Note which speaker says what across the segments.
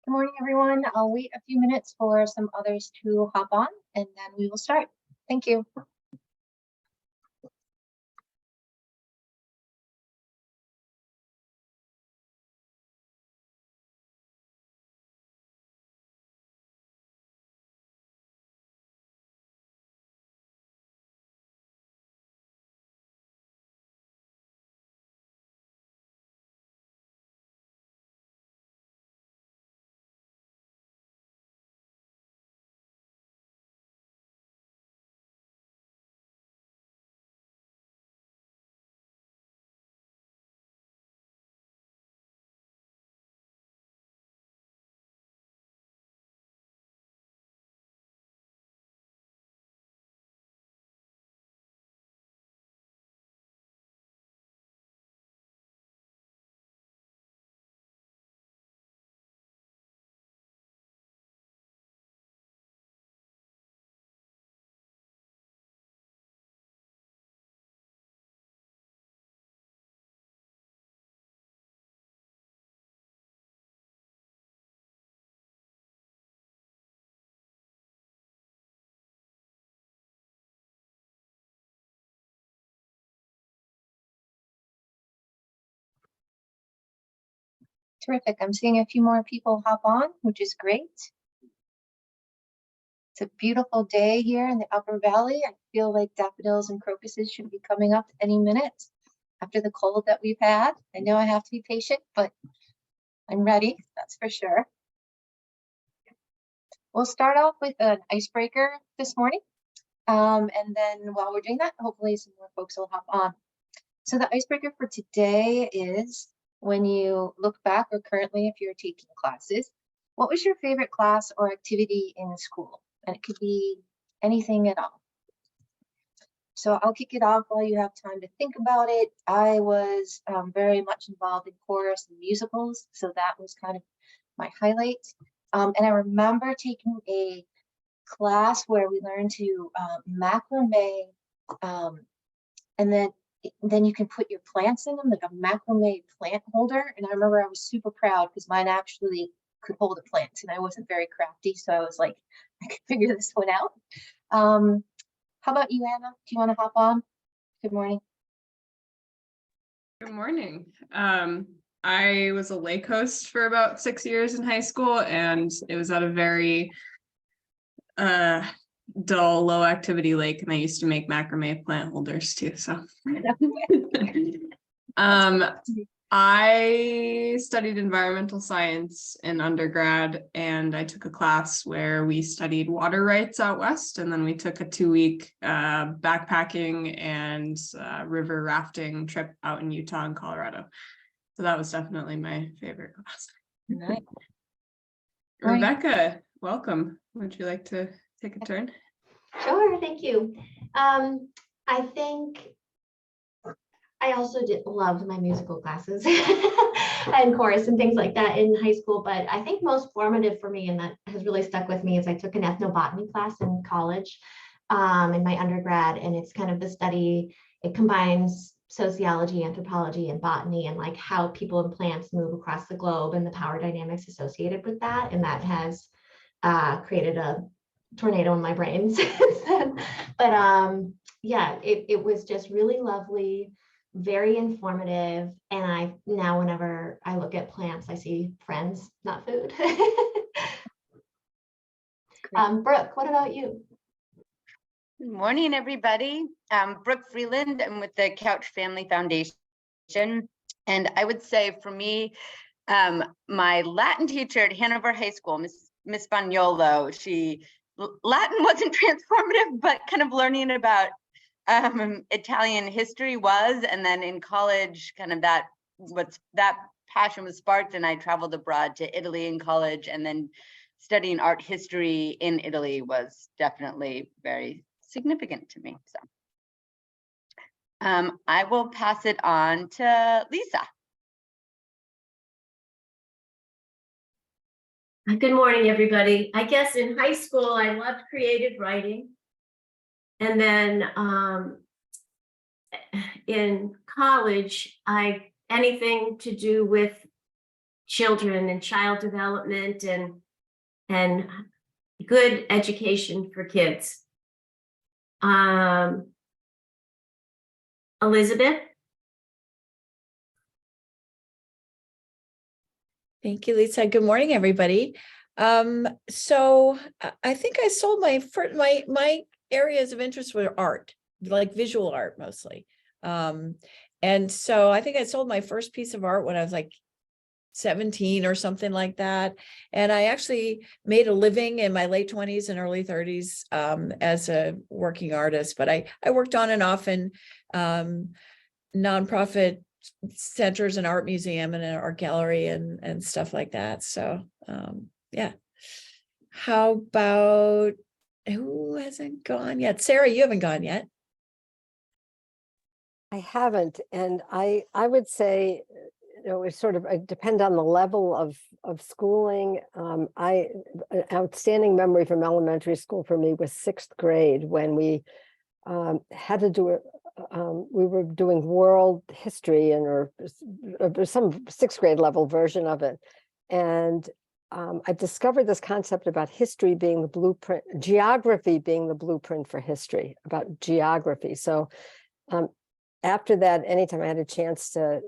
Speaker 1: Good morning, everyone. I'll wait a few minutes for some others to hop on, and then we will start. Thank you. Terrific. I'm seeing a few more people hop on, which is great. It's a beautiful day here in the Upper Valley. I feel like daffodils and crocuses should be coming up any minute after the cold that we've had. I know I have to be patient, but I'm ready, that's for sure. We'll start off with an icebreaker this morning. And then while we're doing that, hopefully some more folks will hop on. So the icebreaker for today is, when you look back, or currently if you're taking classes, what was your favorite class or activity in school? And it could be anything at all. So I'll kick it off while you have time to think about it. I was very much involved in chorus and musicals, so that was kind of my highlight. And I remember taking a class where we learned to macrame, and then you can put your plants in them, like a macrame plant holder. And I remember I was super proud because mine actually could hold a plant, and I wasn't very crafty, so I was like, I could figure this one out. How about you, Anna? Do you want to hop on? Good morning.
Speaker 2: Good morning. I was a lake host for about 6 years in high school, and it was at a very dull, low activity lake, and I used to make macrame plant holders too. So I studied environmental science in undergrad, and I took a class where we studied water rights out west, and then we took a 2-week backpacking and river rafting trip out in Utah and Colorado. So that was definitely my favorite class.
Speaker 1: Nice.
Speaker 2: Rebecca, welcome. Would you like to take a turn?
Speaker 3: Sure, thank you. I think I also loved my musical classes and chorus and things like that in high school, but I think most formative for me, and that has really stuck with me, is I took an ethnobotany class in college in my undergrad, and it's kind of the study, it combines sociology, anthropology, and botany, and like how people and plants move across the globe and the power dynamics associated with that, and that has created a tornado in my brain since then. But yeah, it was just really lovely, very informative, and I now whenever I look at plants, I see friends, not food. Brooke, what about you?
Speaker 4: Good morning, everybody. Brooke Freeland. I'm with the Couch Family Foundation, and I would say for me, my Latin teacher at Hanover High School, Miss Bagnolo, Latin wasn't transformative, but kind of learning about Italian history was, and then in college, kind of that passion was sparked, and I traveled abroad to Italy in college, and then studying art history in Italy was definitely very significant to me. So I will pass it on to Lisa.
Speaker 5: Good morning, everybody. I guess in high school, I loved creative writing. And then in college, anything to do with children and child development and good education for kids. Elizabeth?
Speaker 6: Thank you, Lisa. Good morning, everybody. So I think I sold my areas of interest were art, like visual art mostly. And so I think I sold my first piece of art when I was like 17 or something like that. And I actually made a living in my late 20s and early 30s as a working artist, but I worked on and off in nonprofit centers, an art museum and an art gallery and stuff like that. So yeah. How about, who hasn't gone yet? Sarah, you haven't gone yet.
Speaker 7: I haven't, and I would say, it sort of depend on the level of schooling. An outstanding memory from elementary school for me was 6th grade when we had to do it. We were doing world history or some 6th grade level version of it, and I discovered this concept about history being the blueprint, geography being the blueprint for history, about geography. So after that, anytime I had a chance to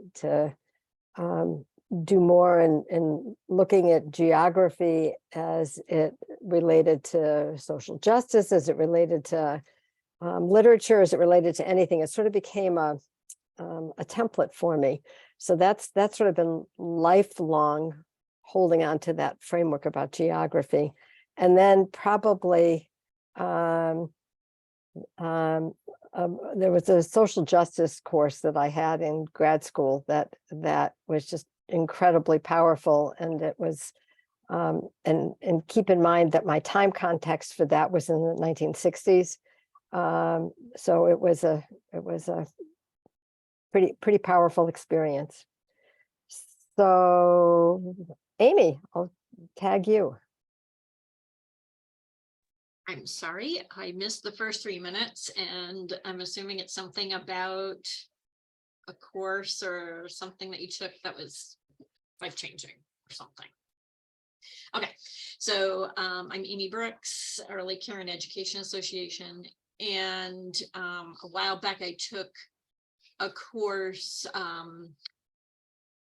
Speaker 7: do more in looking at geography as it related to social justice, as it related to literature, as it related to anything, it sort of became a template for me. So that's sort of been lifelong holding on to that framework about geography. And then probably there was a social justice course that I had in grad school that was just incredibly powerful. And it was, and keep in mind that my time context for that was in the 1960s. So it was a pretty powerful experience. So Amy, I'll tag you.
Speaker 8: I'm sorry, I missed the first 3 minutes, and I'm assuming it's something about a course or something that you took that was life-changing or something. Okay, so I'm Amy Brooks, Early Care and Education Association, and a while back I took a course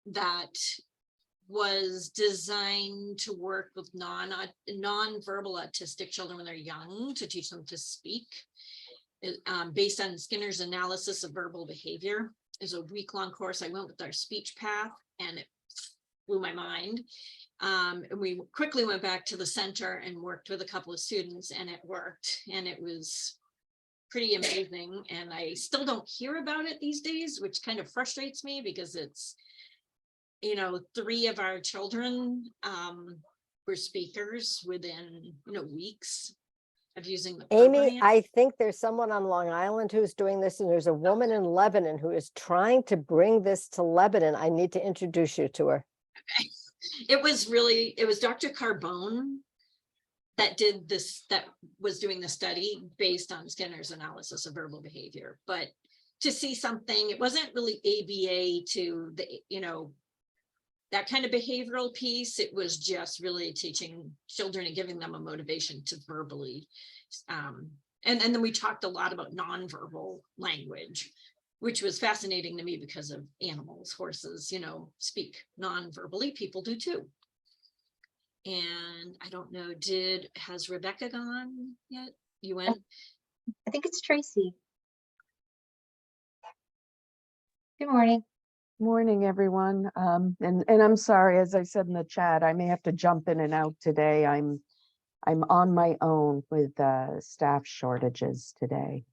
Speaker 8: that was designed to work with non-verbal autistic children when they're young, to teach them to speak, based on Skinner's analysis of verbal behavior. It's a week-long course. I went with our speech path and it blew my mind. And we quickly went back to the center and worked with a couple of students, and it worked, and it was pretty amazing. And I still don't hear about it these days, which kind of frustrates me, because it's, 3 of our children were speakers within, weeks of using the
Speaker 7: Amy,
Speaker 8: program.
Speaker 7: I think there's someone on Long Island who's doing this, and there's a woman in Lebanon who is trying to bring this to Lebanon. I need to introduce you to her.
Speaker 8: Okay. It was Dr. Carbone that did this, that was doing the study based on Skinner's analysis of verbal behavior. But to see something, it wasn't really ABA to the, that kind of behavioral piece. It was just really teaching children and giving them a motivation to verbally. And then we talked a lot about nonverbal language, which was fascinating to me because of animals. Horses, speak non-verbally. People do too. And I don't know, has Rebecca gone yet? You went?
Speaker 1: I think it's Tracy. Good morning.
Speaker 9: Morning, everyone. And I'm sorry, as I said in the chat, I may have to jump in and out today. I'm on my own with staff shortages today.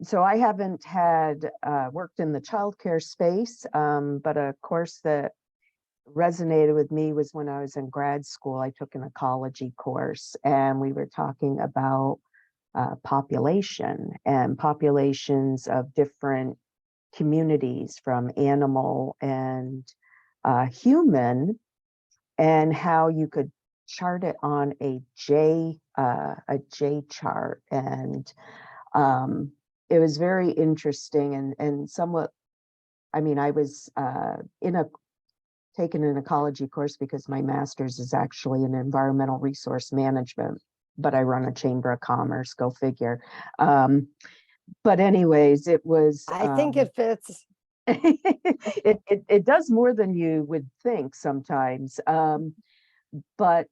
Speaker 9: So I haven't had worked in the childcare space, but a course that resonated with me was when I was in grad school. I took an ecology course, and we were talking about population and populations of different communities, from animal and human, and how you could chart it on a J chart. And it was very interesting and somewhat, I mean, I was in a taken an ecology course because my master's is actually in environmental resource management, but I run a chamber of commerce, go figure. But anyways, it was.
Speaker 7: I think it fits.
Speaker 9: It does more than you would think sometimes. But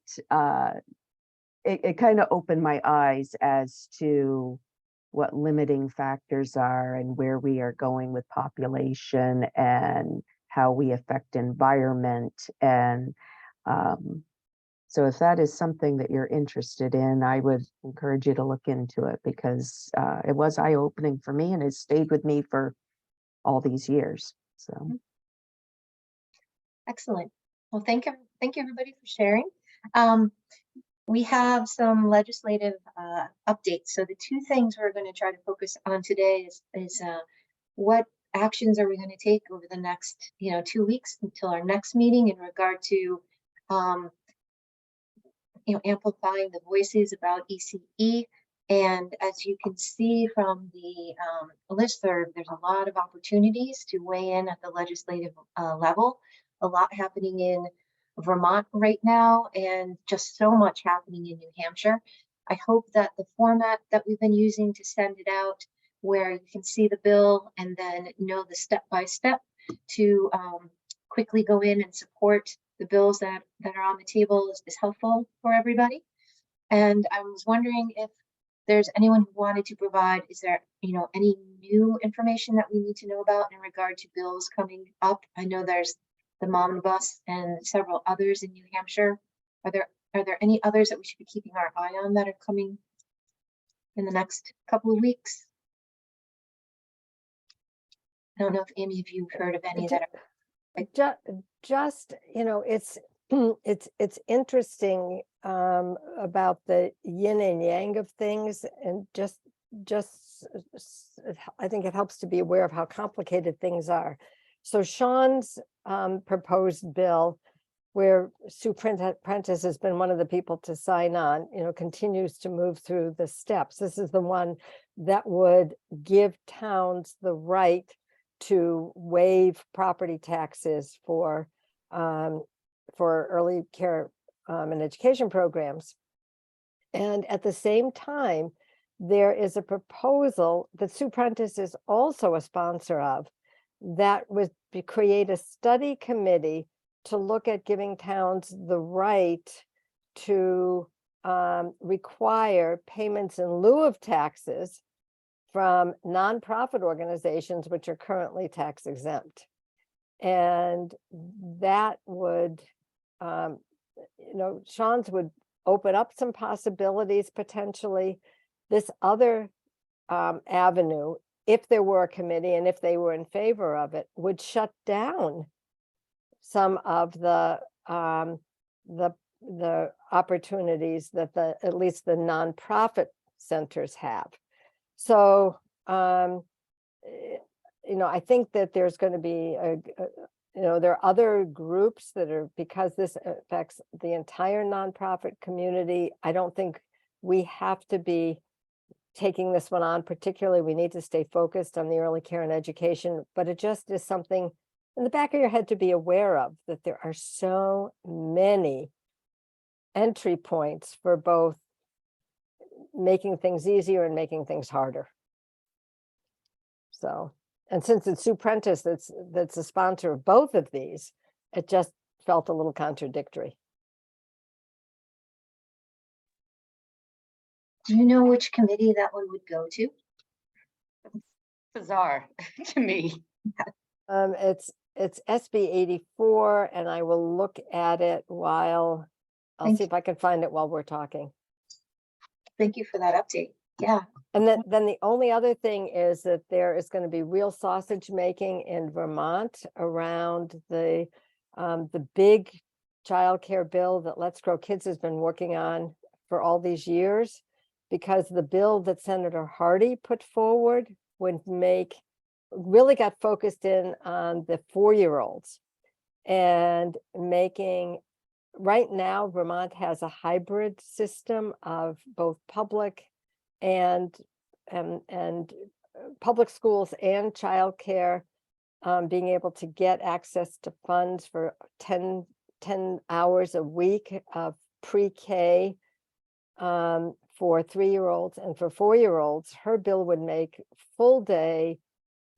Speaker 9: it kind of opened my eyes as to what limiting factors are and where we are going with population and how we affect environment. And so if that is something that you're interested in, I would encourage you to look into it, because it was eye-opening for me and it stayed with me for all these years. So
Speaker 1: Excellent. Well, thank you everybody for sharing. We have some legislative updates. So the two things we're going to try to focus on today is what actions are we going to take over the next 2 weeks until our next meeting in regard to amplifying the voices about ECE. And as you can see from the listserv, there's a lot of opportunities to weigh in at the legislative level. A lot happening in Vermont right now, and just so much happening in New Hampshire. I hope that the format that we've been using to send it out, where you can see the bill and then know the step-by-step to quickly go in and support the bills that are on the table, is helpful for everybody. And I was wondering if there's anyone who wanted to provide, is there any new information that we need to know about in regard to bills coming up? I know there's the omnibus and several others in New Hampshire. Are there any others that we should be keeping our eye on that are coming in the next couple of weeks? I don't know if any of you have heard of any that are
Speaker 7: Just it's interesting about the yin and yang of things, and just I think it helps to be aware of how complicated things are. So Sean's proposed bill, where Sue Prentice has been one of the people to sign on, continues to move through the steps. This is the one that would give towns the right to waive property taxes for early care and education programs. And at the same time, there is a proposal that Sue Prentice is also a sponsor of, that would create a study committee to look at giving towns the right to require payments in lieu of taxes from nonprofit organizations which are currently tax exempt. And that would, Sean's would open up some possibilities potentially. This other avenue, if there were a committee and if they were in favor of it, would shut down some of the opportunities that at least the nonprofit centers have. So, I think that there's going to be there are other groups that are, because this affects the entire nonprofit community, I don't think we have to be taking this one on particularly. We need to stay focused on the early care and education, but it just is something in the back of your head to be aware of, that there are so many entry points for both making things easier and making things harder. So, and since it's Sue Prentice that's a sponsor of both of these, it just felt a little contradictory.
Speaker 1: Do you know which committee that one would go to?
Speaker 4: Bizarre to me.
Speaker 7: It's SB 84, and I will look at it while I'll see if I can find it while we're talking.
Speaker 1: Thank you for that update. Yeah.
Speaker 7: And then the only other thing is that there is going to be real sausage making in Vermont around the big childcare bill that Let's Grow Kids has been working on for all these years, because the bill that Senator Hardy put forward would really got focused in on the 4-year-olds and making. Right now, Vermont has a hybrid system of both public and public schools and childcare being able to get access to funds for 10 hours a week of pre-K for 3-year-olds and for 4-year-olds. Her bill would make full day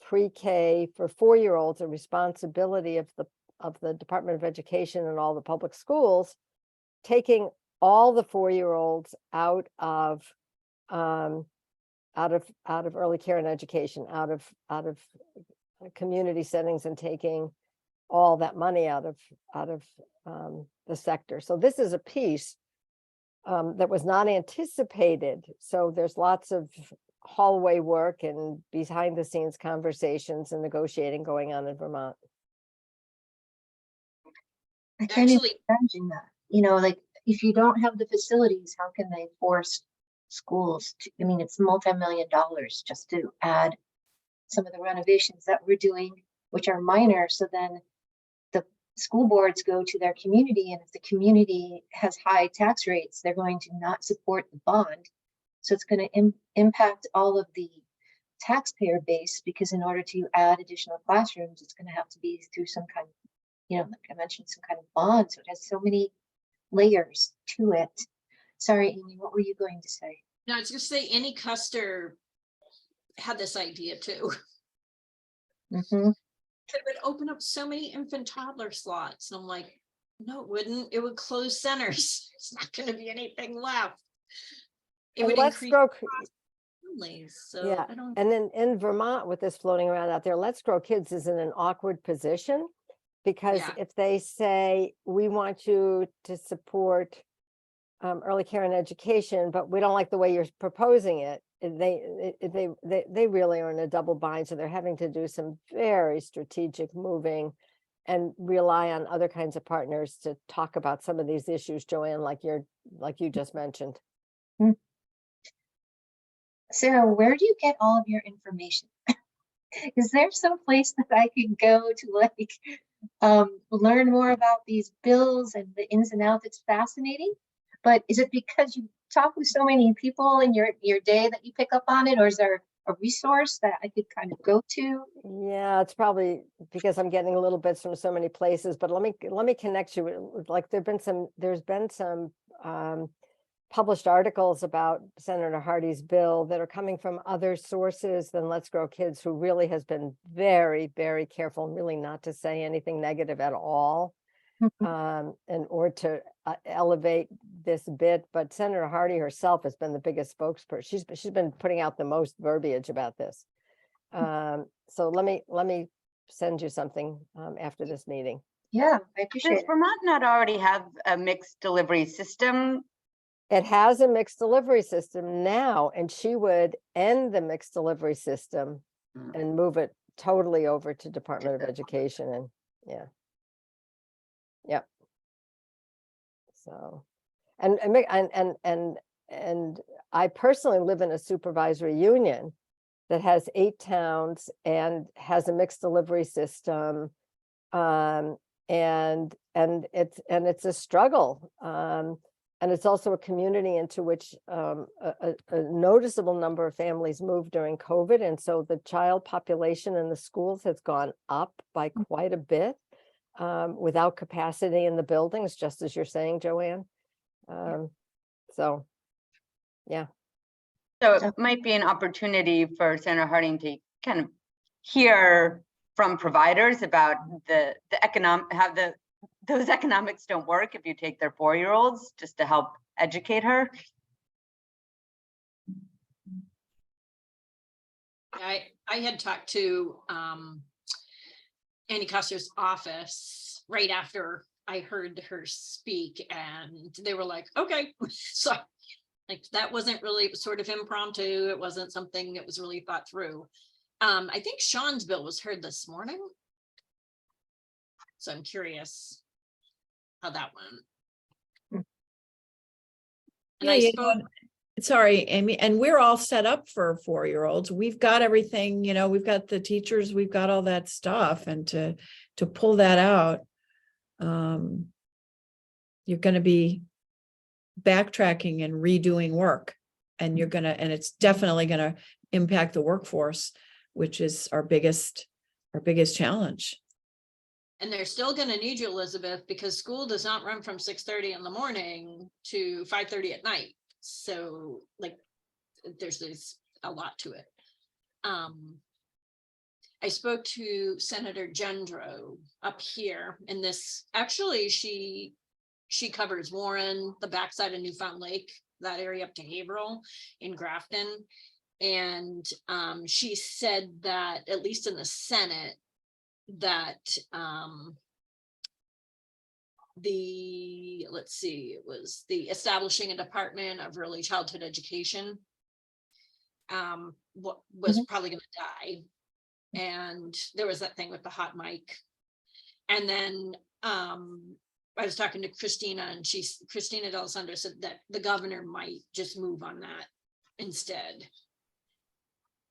Speaker 7: pre-K for 4-year-olds a responsibility of the Department of Education and all the public schools, taking all the 4-year-olds out of early care and education, out of community settings, and taking all that money out of the sector. So this is a piece that was not anticipated. So there's lots of hallway work and behind the scenes conversations and negotiating going on in Vermont.
Speaker 1: I can't even
Speaker 8: Actually,
Speaker 1: imagine that. You know, like if you don't have the facilities, how can they force schools to, I mean, it's multi-million dollars just to add some of the renovations that we're doing, which are minor. So then the school boards go to their community, and if the community has high tax rates, they're going to not support the bond. So it's going to impact all of the taxpayer base, because in order to add additional classrooms, it's going to have to be through some kind of, you know, like I mentioned, some kind of bond. So it has so many layers to it. Sorry, Amy, what were you going to say?
Speaker 8: no, I was gonna say Annie Custer had this idea too.
Speaker 1: Mm-hmm.
Speaker 8: It would open up so many infant toddler slots. And I'm like, no, it wouldn't. It would close centers. It's not going to be anything left. It would increase families. So
Speaker 7: Yeah,
Speaker 8: I don't.
Speaker 7: and in Vermont, with this floating around out there, Let's Grow Kids is in an awkward position, because
Speaker 8: Yeah.
Speaker 7: if they say, we want you to support early care and education, but we don't like the way you're proposing it, they really are in a double bind. So they're having to do some very strategic moving and rely on other kinds of partners to talk about some of these issues, Joanne, like you just mentioned.
Speaker 1: Sarah, where do you get all of your information? Is there some place that I could go to like learn more about these bills and the ins and outs? It's fascinating, but is it because you talk with so many people in your day that you pick up on it, or is there a resource that I could kind of go to?
Speaker 7: Yeah, it's probably because I'm getting little bits from so many places, but let me connect you with, like, there's been some published articles about Senator Hardy's bill that are coming from other sources than Let's Grow Kids, who really has been very, very careful and really not to say anything negative at all, in order to elevate this bit. But Senator Hardy herself has been the biggest spokesperson. She's been putting out the most verbiage about this. So let me send you something after this meeting.
Speaker 1: Yeah, I appreciate
Speaker 4: Does
Speaker 1: it.
Speaker 4: Vermont not already have a mixed delivery system?
Speaker 7: It has a mixed delivery system now, and she would end the mixed delivery system and move it totally over to Department of Education. And yeah. Yep. So, and I personally live in a supervisory union that has 8 towns and has a mixed delivery system. And it's a struggle. And it's also a community into which a noticeable number of families moved during COVID. And so the child population in the schools has gone up by quite a bit, without capacity in the buildings, just as you're saying, Joanne. So, yeah.
Speaker 4: So it might be an opportunity for Senator Harding to kind of hear from providers about the economic, how those economics don't work if you take their 4-year-olds, just to help educate her.
Speaker 8: I had talked to Annie Custer's office right after I heard her speak, and they were like, okay. So like that wasn't really, it was sort of impromptu. It wasn't something that was really thought through. I think Sean's bill was heard this morning. So I'm curious how that went. And I spoke.
Speaker 6: Sorry, Amy, and we're all set up for 4-year-olds. We've got everything, you know, we've got the teachers, we've got all that stuff, and to pull that out, you're going to be backtracking and redoing work, and it's definitely going to impact the workforce, which is our biggest our biggest challenge.
Speaker 8: And they're still gonna need you, Elizabeth, because school does not run from 6:30 in the morning to 5:30 at night. So like, there's a lot to it. I spoke to Senator Gendro up here, and this, actually, she covers Warren, the backside of Newfound Lake, that area up to Haverhill in Grafton. And she said that, at least in the Senate, that let's see, it was the establishing a Department of Early Childhood Education what was probably going to die. And there was that thing with the hot mic. And then I was talking to Christina, and Christina D'Alessandro said that the governor might just move on that instead.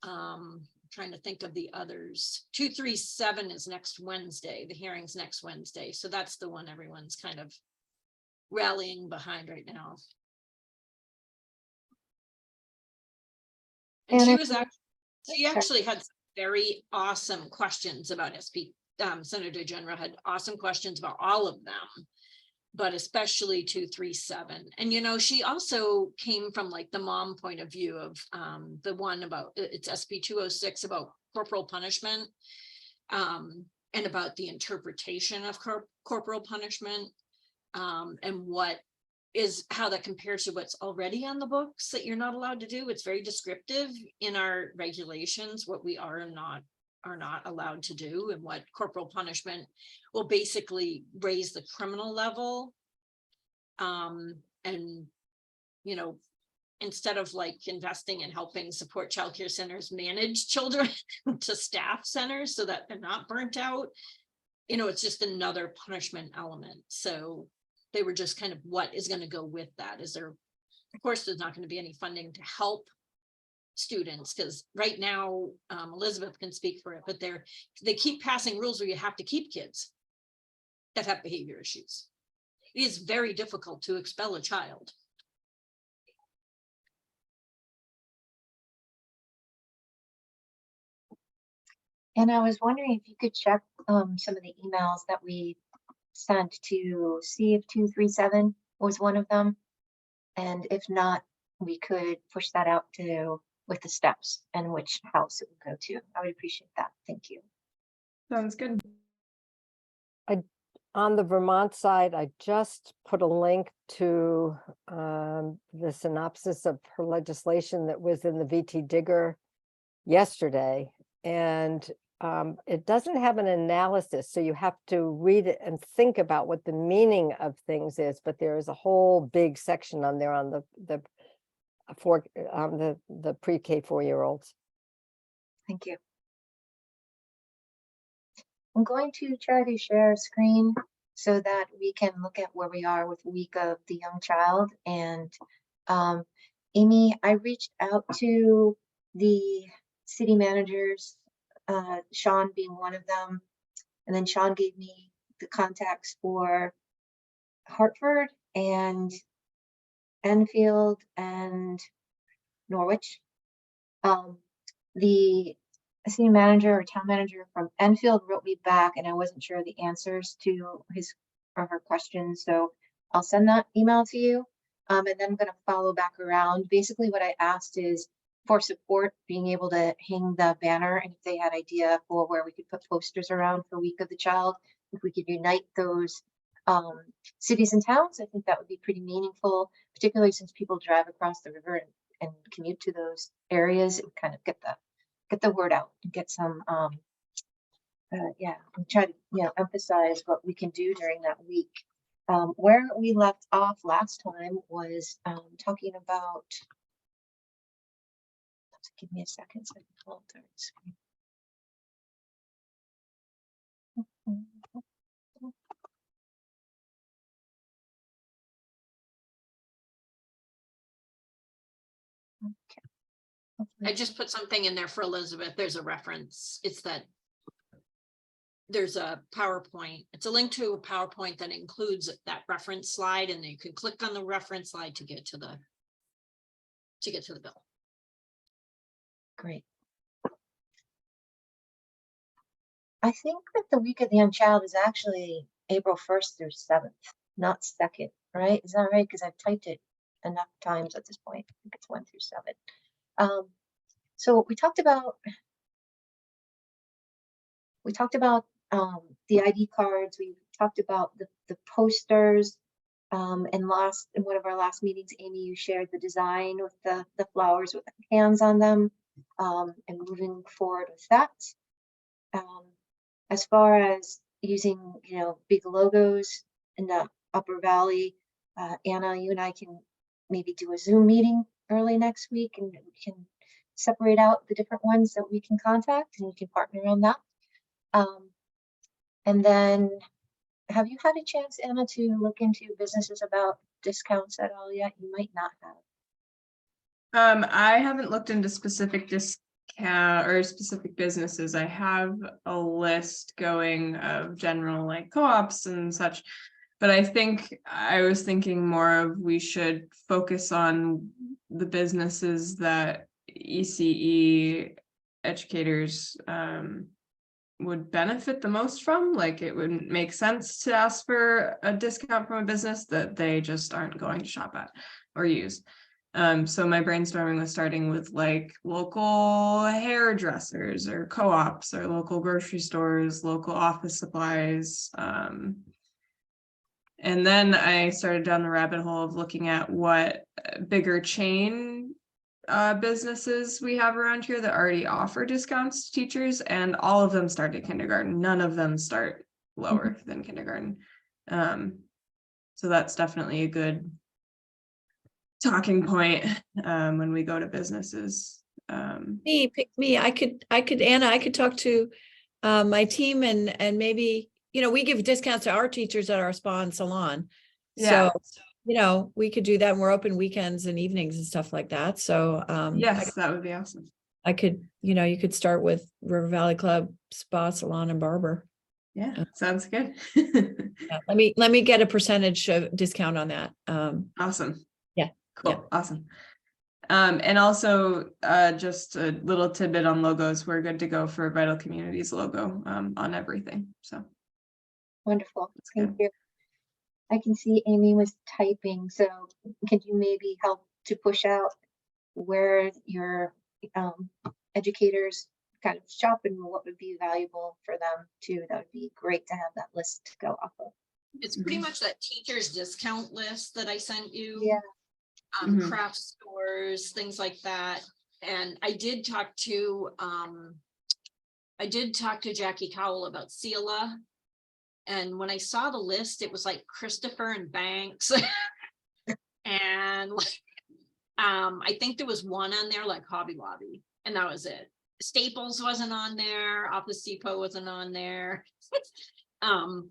Speaker 8: Trying to think of the others. 237 is next Wednesday. The hearing's next Wednesday. So that's the one everyone's kind of rallying behind right now. And she actually had very awesome questions about SP. Senator General had awesome questions about all of them, but especially 237. And, you know, she also came from like the mom point of view of the one about, it's SB 206 about corporal punishment and about the interpretation of corporal punishment and how that compares to what's already on the books that you're not allowed to do. It's very descriptive in our regulations, what we are not allowed to do, and what corporal punishment will basically raise the criminal level. And, you know, instead of like investing in helping support childcare centers manage children to staff centers so that they're not burnt out, you know, it's just another punishment element. So they were just kind of, what is going to go with that? Is there, of course, there's not going to be any funding to help students, because right now Elizabeth can speak for it, but they keep passing rules where you have to keep kids that have behavior issues. It is very difficult to expel a child.
Speaker 1: And I was wondering if you could check some of the emails that we sent to see if 237 was one of them. And if not, we could push that out to with the steps and which house it would go to. I would appreciate that. Thank you.
Speaker 2: Sounds good.
Speaker 7: On the Vermont side, I just put a link to the synopsis of her legislation that was in the VT Digger yesterday. And it doesn't have an analysis, so you have to read it and think about what the meaning of things is. But there is a whole big section on there on the pre-K 4-year-olds.
Speaker 1: Thank you. I'm going to try to share a screen so that we can look at where we are with Week of the Young Child. And Amy, I reached out to the city managers, Sean being one of them. And then Sean gave me the contacts for Hartford and Enfield and Norwich. The city manager or town manager from Enfield wrote me back, and I wasn't sure of the answers to his or her questions. So I'll send that email to you. And then I'm going to follow back around. Basically, what I asked is for support, being able to hang the banner, and if they had idea for where we could put posters around for Week of the Child, if we could unite those cities and towns, I think that would be pretty meaningful, particularly since people drive across the river and commute to those areas. It would kind of get the word out and get some and try to emphasize what we can do during that week. Where we left off last time was talking about, give me a second so I can pull up the screen.
Speaker 8: I just put something in there for Elizabeth. There's a reference. It's that there's a PowerPoint. It's a link to a PowerPoint that includes that reference slide, and you can click on the reference slide to get to the bill.
Speaker 1: Great. I think that the week of the Unchild is actually April 1st through 7th, not 2nd, right? Is that right? Because I've typed it enough times at this point. I think it's 1 through 7. So we talked about the ID cards. We talked about the posters. And in one of our last meetings, Amy, you shared the design with the flowers with the hands on them, and moving forward with that. As far as using, big logos in the Upper Valley, Anna, you and I can maybe do a Zoom meeting early next week, and we can separate out the different ones that we can contact, and we can partner on that. And then, have you had a chance, Anna, to look into businesses about discounts at all yet? You might not have.
Speaker 2: I haven't looked into specific discount or specific businesses. I have a list going of general like co-ops and such, but I think I was thinking more of we should focus on the businesses that ECE educators would benefit the most from. Like, it wouldn't make sense to ask for a discount from a business that they just aren't going to shop at or use. So my brainstorming was starting with like local hairdressers or co-ops or local grocery stores, local office supplies. And then I started down the rabbit hole of looking at what bigger chain businesses we have around here that already offer discounts to teachers, and all of them start at kindergarten. None of them start lower than kindergarten. So that's definitely a good talking point when we go to businesses.
Speaker 6: Pick me. I could, Anna, I could talk to my team and maybe, we give discounts to our teachers at our spa and salon.
Speaker 2: Yeah.
Speaker 6: So, we could do that. And we're open weekends and evenings and stuff like that. So
Speaker 2: Yes, that would be awesome.
Speaker 6: I could, you could start with River Valley Club, spa, salon, and barber.
Speaker 2: Yeah, sounds good.
Speaker 6: Yeah, let me get a percentage of discount on that.
Speaker 2: Awesome.
Speaker 6: Yeah.
Speaker 2: Cool.
Speaker 6: Yeah.
Speaker 2: Awesome. And also just a little tidbit on logos. We're good to go for Vital Communities logo on everything. So
Speaker 1: Wonderful. Thank you. I can see Amy was typing, so could you maybe help to push out where your educators kind of shop and what would be valuable for them too? That would be great to have that list to go off of.
Speaker 8: It's pretty much that teacher's discount list that I sent you.
Speaker 1: Yeah.
Speaker 8: Craft stores, things like that. And I did talk to Jackie Cowell about Seala. And when I saw the list, it was like Christopher and Banks. And like, I think there was one on there like Hobby Lobby, and that was it. Staples wasn't on there. Office Depot wasn't on there. And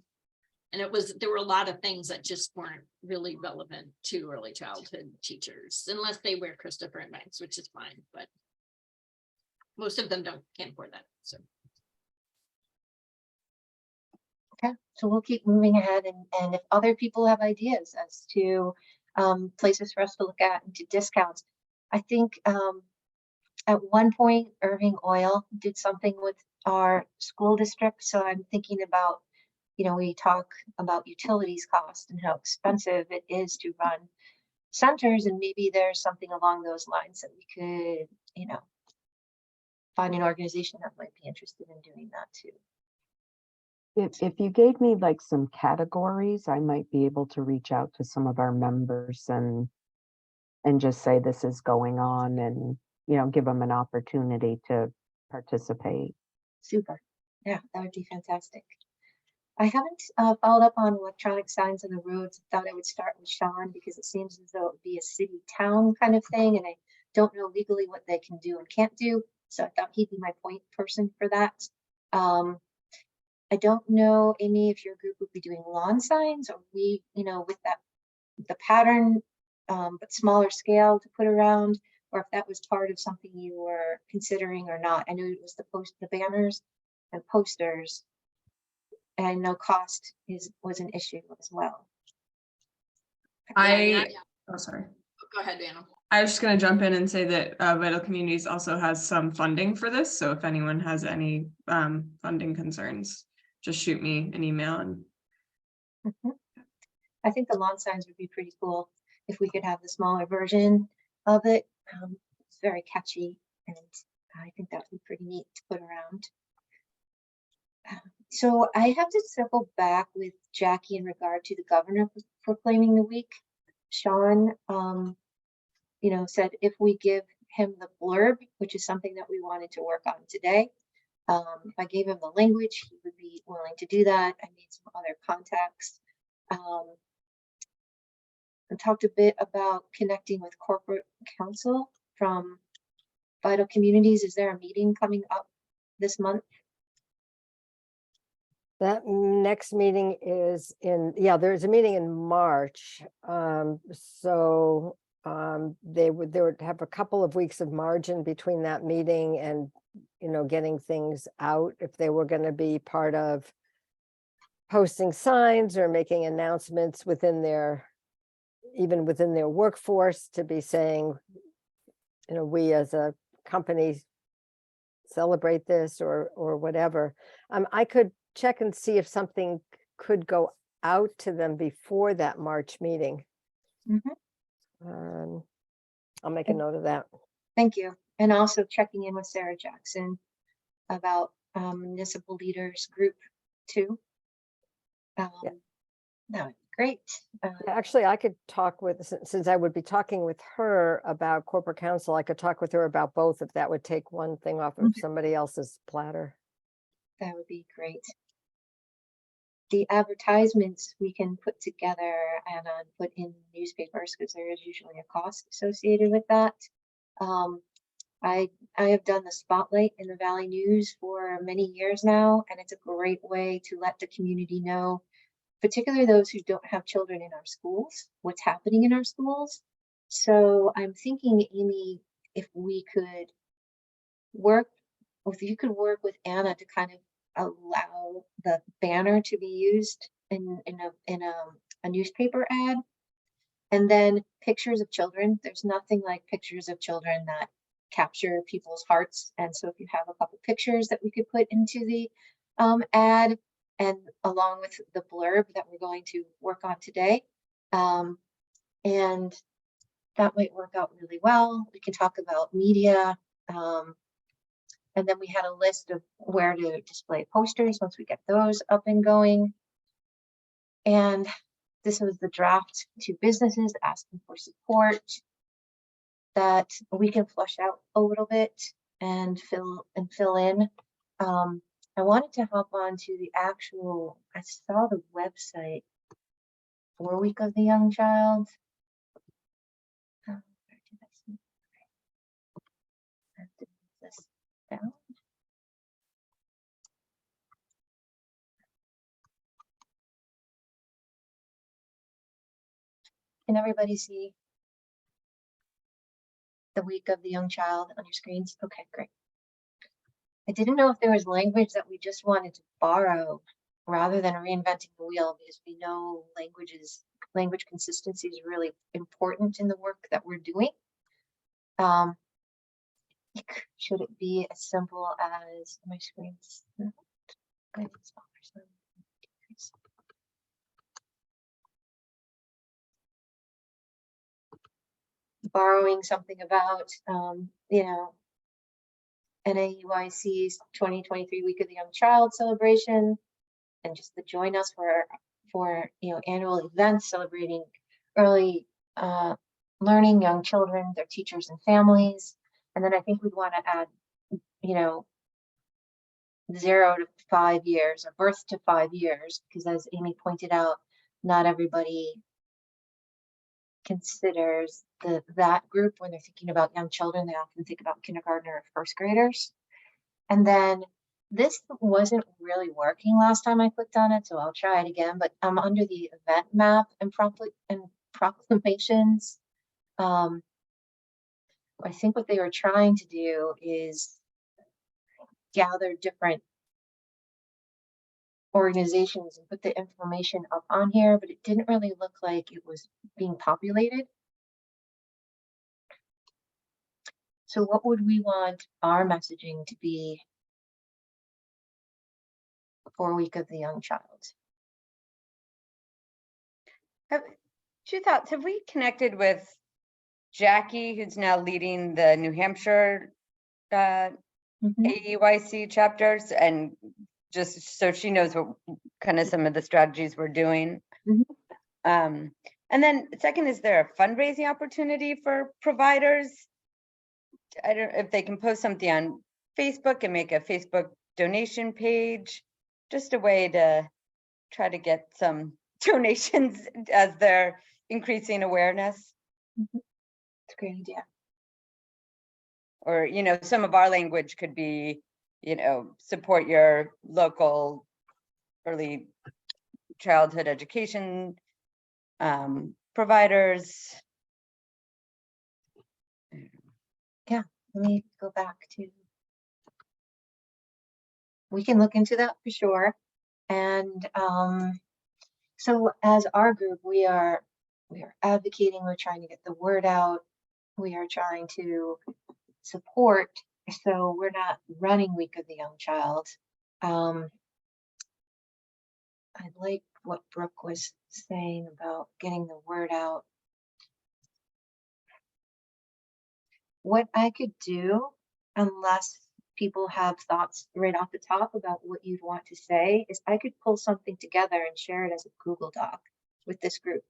Speaker 8: there were a lot of things that just weren't really relevant to early childhood teachers, unless they wear Christopher and Banks, which is fine, but most of them can't afford that. So.
Speaker 1: Okay, so we'll keep moving ahead, and if other people have ideas as to places for us to look at and to discounts, I think at one point Irving Oil did something with our school district. So I'm thinking about, we talk about utilities cost and how expensive it is to run centers, and maybe there's something along those lines that we could, find an organization that might be interested in doing that too.
Speaker 9: If you gave me like some categories, I might be able to reach out to some of our members and just say this is going on, and give them an opportunity to participate.
Speaker 1: Super. Yeah, that would be fantastic. I haven't followed up on electronic signs on the roads. I thought I would start with Sean because it seems as though it would be a city town kind of thing, and I don't know legally what they can do and can't do. So I thought he'd be my point person for that. I don't know, Amy, if your group would be doing lawn signs, or we, with the pattern, but smaller scale to put around, or if that was part of something you were considering or not. I know it was the banners and posters, and I know cost was an issue as well.
Speaker 2: Oh, sorry.
Speaker 8: Go ahead, Anna.
Speaker 2: I was just going to jump in and say that Vital Communities also has some funding for this. So if anyone has any funding concerns, just shoot me an email. And
Speaker 1: I think the lawn signs would be pretty cool if we could have the smaller version of it. It's very catchy, and I think that would be pretty neat to put around. So I have to circle back with Jackie in regard to the governor proclaiming the week. Sean, said if we give him the blurb, which is something that we wanted to work on today, if I gave him the language, he would be willing to do that. I made some other contacts. And talked a bit about connecting with corporate counsel from Vital Communities. Is there a meeting coming up this month?
Speaker 7: That next meeting is there's a meeting in March. They would have a couple of weeks of margin between that meeting and, getting things out if they were going to be part of posting signs or making announcements within their workforce to be saying, we as a company celebrate this or whatever. I could check and see if something could go out to them before that March meeting. I'll make a note of that.
Speaker 1: Thank you. And also checking in with Sarah Jackson about municipal leaders group 2. That would be great.
Speaker 7: Actually, I could talk with, since I would be talking with her about corporate counsel, I could talk with her about both if that would take one thing off of somebody else's platter.
Speaker 1: That would be great. The advertisements we can put together and put in newspapers, because there is usually a cost associated with that. I have done the spotlight in the Valley News for many years now, and it's a great way to let the community know, particularly those who don't have children in our schools, what's happening in our schools. So I'm thinking, Amy, if you could work with Anna to kind of allow the banner to be used in a newspaper ad, and then pictures of children. There's nothing like pictures of children that capture people's hearts. And so if you have a couple pictures that we could put into the ad, and along with the blurb that we're going to work on today, and that might work out really well. We can talk about media. And then we had a list of where to display posters once we get those up and going. And this was the draft to businesses asking for support that we can flush out a little bit and fill in. I wanted to hop on to the actual, I saw the website for Week of the Young Child. Where did I see? I have to move this down. Can everybody see the Week of the Young Child on your screens? Okay, great. I didn't know if there was language that we just wanted to borrow rather than reinventing the wheel, because we know language consistency is really important in the work that we're doing. Should it be as simple as my screen's borrowing something about NAUIC's 2023 Week of the Young Child celebration, and just to join us for annual events celebrating early learning, young children, their teachers and families. And then I think we'd want to add 0 to 5 years, or birth to 5 years, because as Amy pointed out, not everybody considers that group when they're thinking about young children. They often think about kindergarten or first graders. And then this wasn't really working last time I clicked on it, so I'll try it again. But I'm under the event map and proclamations. I think what they were trying to do is gather different organizations and put the information up on here, but it didn't really look like it was being populated. So what would we want our messaging to be for Week of the Young Child?
Speaker 4: Two thoughts. Have we connected with Jackie, who's now leading the New Hampshire AEYC chapters, and just so she knows what kind of some of the strategies we're doing? And then second, is there a fundraising opportunity for providers? I don't know if they can post something on Facebook and make a Facebook donation page, just a way to try to get some donations as they're increasing awareness.
Speaker 1: It's a great idea.
Speaker 4: Or, you know, some of our language could be, you know, support your local early childhood education providers.
Speaker 1: Yeah, let me go back to, we can look into that for sure. And so as our group, we are advocating, we're trying to get the word out, we are trying to support, so we're not running Week of the Young Child. I like what Brooke was saying about getting the word out. What I could do, unless people have thoughts right off the top about what you'd want to say, is I could pull something together and share it as a Google Doc with this group.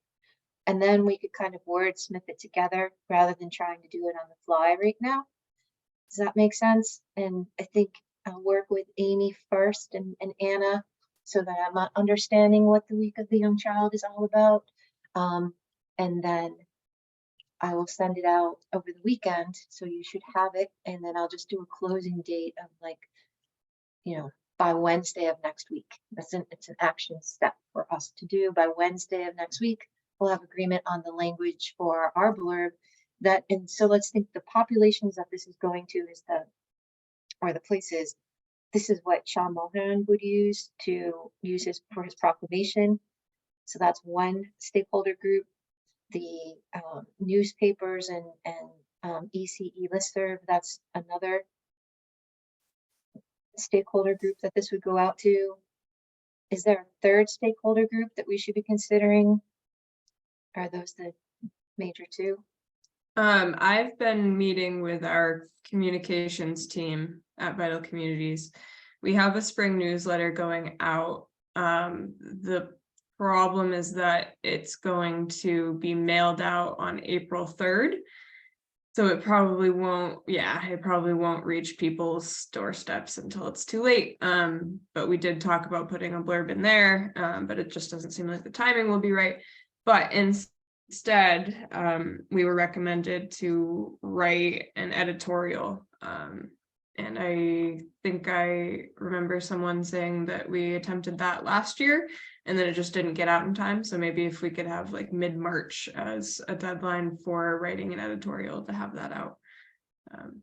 Speaker 1: And then we could kind of wordsmith it together rather than trying to do it on the fly right now. Does that make sense? And I think I'll work with Amy first and Anna so that I'm not understanding what the Week of the Young Child is all about. And then I will send it out over the weekend, so you should have it. And then I'll just do a closing date of, like, you know, by Wednesday of next week. It's an action step for us to do. By Wednesday of next week, we'll have agreement on the language for our blurb. That, and so let's think the populations that this is going to is the places. This is what Sean Mulholland would use for his proclamation. So that's one stakeholder group. The newspapers and ECE listserv, that's another stakeholder group that this would go out to. Is there a third stakeholder group that we should be considering? Are those the major two?
Speaker 2: I've been meeting with our communications team at Vital Communities. We have a spring newsletter going out. The problem is that it's going to be mailed out on April 3rd. So it probably won't reach people's doorsteps until it's too late. But we did talk about putting a blurb in there, but it just doesn't seem like the timing will be right. But instead, we were recommended to write an editorial. And I think I remember someone saying that we attempted that last year and then it just didn't get out in time. So maybe if we could have like mid-March as a deadline for writing an editorial to have that out.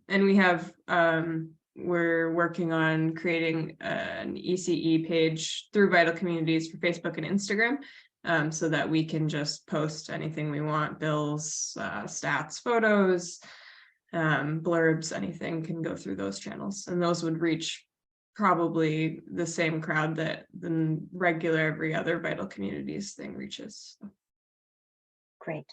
Speaker 2: And we have, we're working on creating an ECE page through Vital Communities for Facebook and Instagram. So that we can just post anything we want, bills, stats, photos, blurbs, anything can go through those channels, and those would reach probably the same crowd that the regular every other Vital Communities thing reaches.
Speaker 1: Great.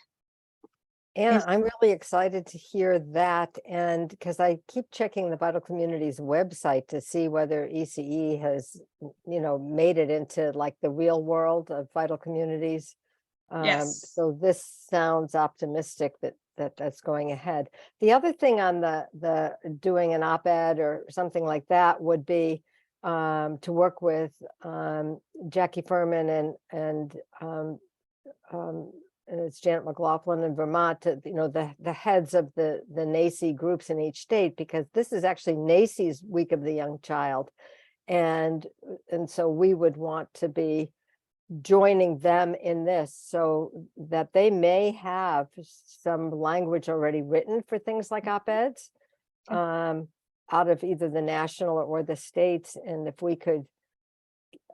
Speaker 7: Yeah, I'm really excited to hear that. And because I keep checking the Vital Communities website to see whether ECE has, made it into like the real world of Vital Communities.
Speaker 2: Yes.
Speaker 7: So this sounds optimistic that's going ahead. The other thing on the doing an op-ed or something like that would be to work with Jackie Furman and it's Janet McLaughlin in Vermont, the heads of the NACCE groups in each state, because this is actually NACCE's Week of the Young Child. And so we would want to be joining them in this so that they may have some language already written for things like op-eds out of either the national or the states. And if we could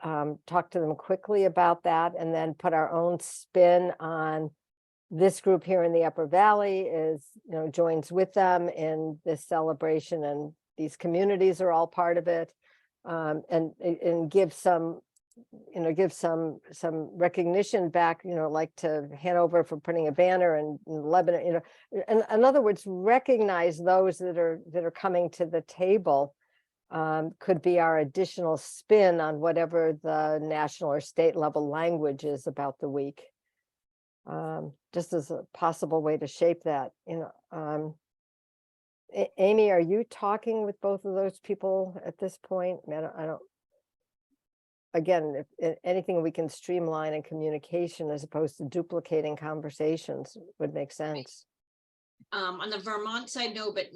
Speaker 7: talk to them quickly about that and then put our own spin on this group here in the Upper Valley is, joins with them in this celebration, and these communities are all part of it. And give some, give some recognition back, like to Hanover for putting a banner, and Lebanon, and in other words, recognize those that are coming to the table. Could be our additional spin on whatever the national or state level language is about the week. Just as a possible way to shape that, Amy, are you talking with both of those people at this point? I don't. Again, if anything we can streamline in communication as opposed to duplicating conversations would make sense.
Speaker 8: On the Vermont side, no, but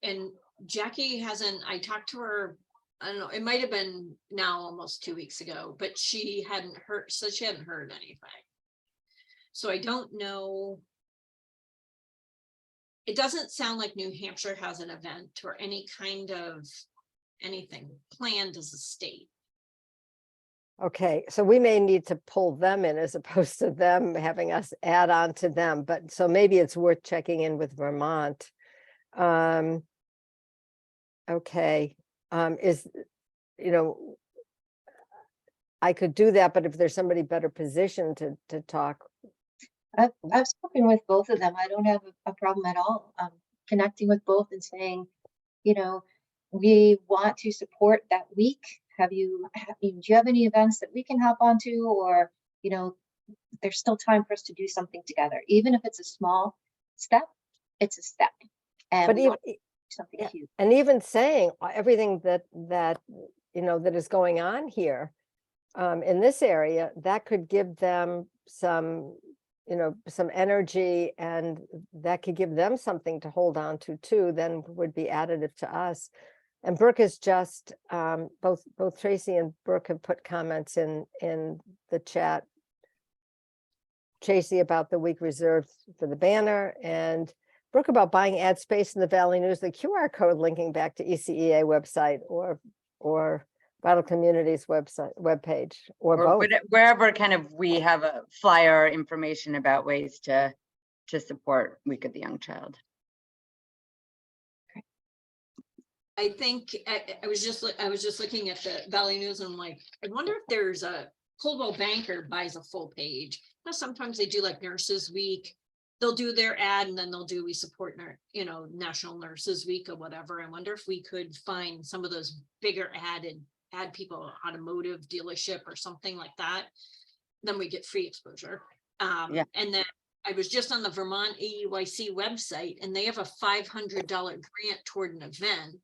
Speaker 8: and Jackie hasn't, I talked to her, I don't know, it might have been now almost 2 weeks ago, but she hadn't heard, so she hadn't heard anything. So I don't know. It doesn't sound like New Hampshire has an event or any kind of anything planned as a state.
Speaker 7: Okay, so we may need to pull them in as opposed to them having us add on to them, but so maybe it's worth checking in with Vermont. Okay, I could do that, but if there's somebody better positioned to talk.
Speaker 1: I've spoken with both of them. I don't have a problem at all connecting with both and saying, we want to support that week. Do you have any events that we can hop onto, or, there's still time for us to do something together, even if it's a small step, it's a step. And
Speaker 7: But
Speaker 1: we
Speaker 7: even,
Speaker 1: don't do something huge.
Speaker 7: and even saying everything that is going on here in this area, that could give them some energy, and that could give them something to hold on to too, then would be additive to us. And Brooke is just, both Tracy and Brooke have put comments in the chat. Tracy about the week reserved for the banner, and Brooke about buying ad space in the Valley News, the QR code linking back to ECEA website or Vital Communities webpage, or both.
Speaker 4: Wherever kind of we have a flyer information about ways to support Week of the Young Child.
Speaker 8: I think I was just looking at the Valley News, and I'm like, I wonder if there's a Coldwell Banker buys a full page. Sometimes they do like Nurses Week. They'll do their ad, and then they'll do we support National Nurses Week or whatever. I wonder if we could find some of those bigger ad people, automotive dealership or something like that. Then we get free exposure.
Speaker 4: Yeah.
Speaker 8: And then I was just on the Vermont AUIC website, and they have a $500 grant toward an event.